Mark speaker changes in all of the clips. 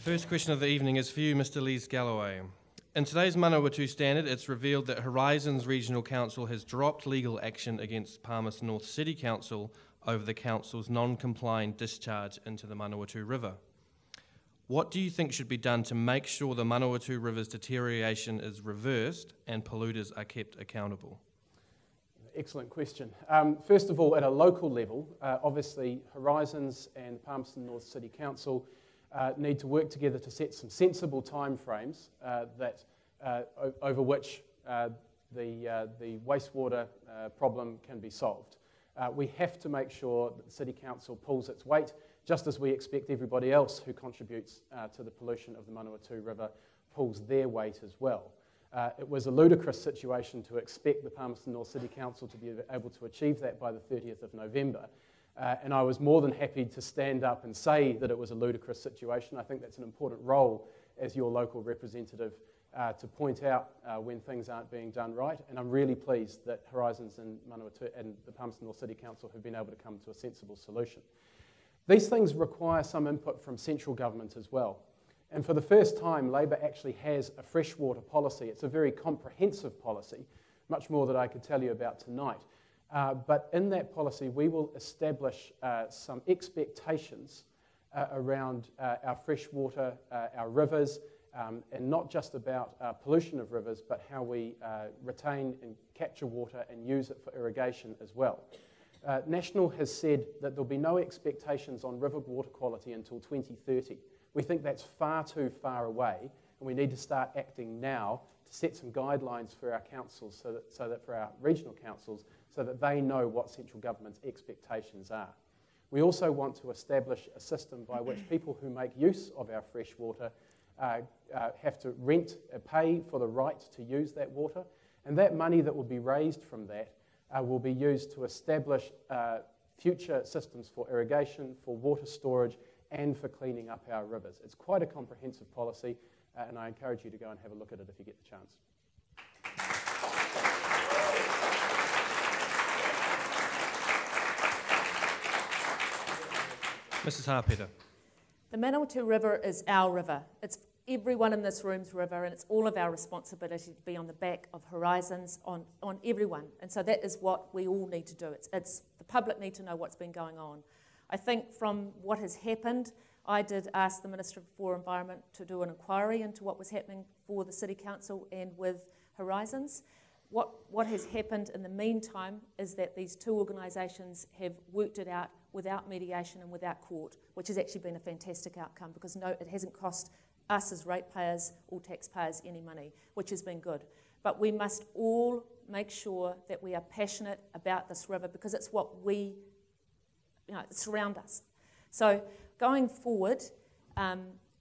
Speaker 1: The first question of the evening is for you, Mr. Lees-Galloway. In today's Manawatu Standard, it's revealed that Horizons Regional Council has dropped legal action against Palmerston North City Council over the council's non-compliant discharge into the Manawatu River. What do you think should be done to make sure the Manawatu River's deterioration is reversed and polluters are kept accountable?
Speaker 2: Excellent question. First of all, at a local level, obviously Horizons and Palmerston North City Council need to work together to set some sensible timeframes over which the wastewater problem can be solved. We have to make sure that the City Council pulls its weight, just as we expect everybody else who contributes to the pollution of the Manawatu River pulls their weight as well. It was a ludicrous situation to expect the Palmerston North City Council to be able to achieve that by the 30th of November. And I was more than happy to stand up and say that it was a ludicrous situation. I think that's an important role as your local representative to point out when things aren't being done right. And I'm really pleased that Horizons and Manawatu and the Palmerston North City Council have been able to come to a sensible solution. These things require some input from central government as well. And for the first time, Labor actually has a freshwater policy. It's a very comprehensive policy, much more that I could tell you about tonight. But in that policy, we will establish some expectations around our freshwater, our rivers, and not just about pollution of rivers, but how we retain and capture water and use it for irrigation as well. National has said that there'll be no expectations on river water quality until 2030. We think that's far too far away, and we need to start acting now to set some guidelines for our councils, so that for our regional councils, so that they know what central government's expectations are. We also want to establish a system by which people who make use of our fresh water have to pay for the right to use that water, and that money that will be raised from that will be used to establish future systems for irrigation, for water storage, and for cleaning up our rivers. It's quite a comprehensive policy, and I encourage you to go and have a look at it if you get the chance.
Speaker 1: Mrs. Harpeter.
Speaker 3: The Manawatu River is our river. It's everyone in this room's river, and it's all of our responsibility to be on the back of Horizons, on everyone. And so that is what we all need to do. It's the public need to know what's been going on. I think from what has happened, I did ask the Minister for Environment to do an inquiry into what was happening for the City Council and with Horizons. What has happened in the meantime is that these two organisations have worked it out without mediation and without court, which has actually been a fantastic outcome, because no, it hasn't cost us as ratepayers or taxpayers any money, which has been good. But we must all make sure that we are passionate about this river, because it's what it's around us. So going forward,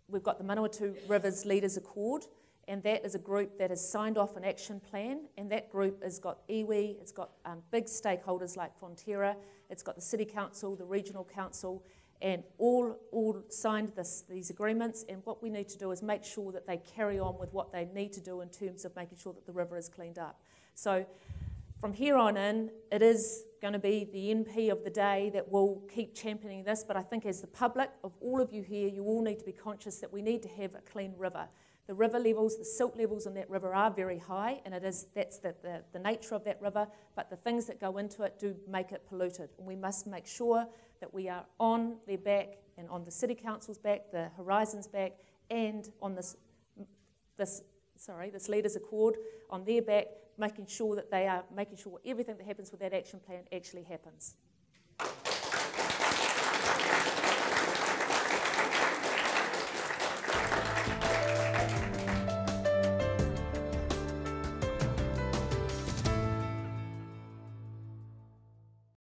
Speaker 3: we've got the Manawatu Rivers Leaders Accord, and that is a group that has signed off an action plan, and that group has got iwi, it's got big stakeholders like Fonterra, it's got the City Council, the Regional Council, and all signed these agreements. And what we need to do is make sure that they carry on with what they need to do in terms of making sure that the river is cleaned up. So from here on in, it is going to be the MP of the day that will keep championing this, but I think as the public, of all of you here, you all need to be conscious that we need to have a clean river. The river levels, the silt levels in that river are very high, and that's the nature of that river, but the things that go into it do make it polluted. And we must make sure that we are on their back and on the City Council's back, the Horizons back, and on this Leaders Accord on their back, making sure that they are making sure everything that happens with that action plan actually happens.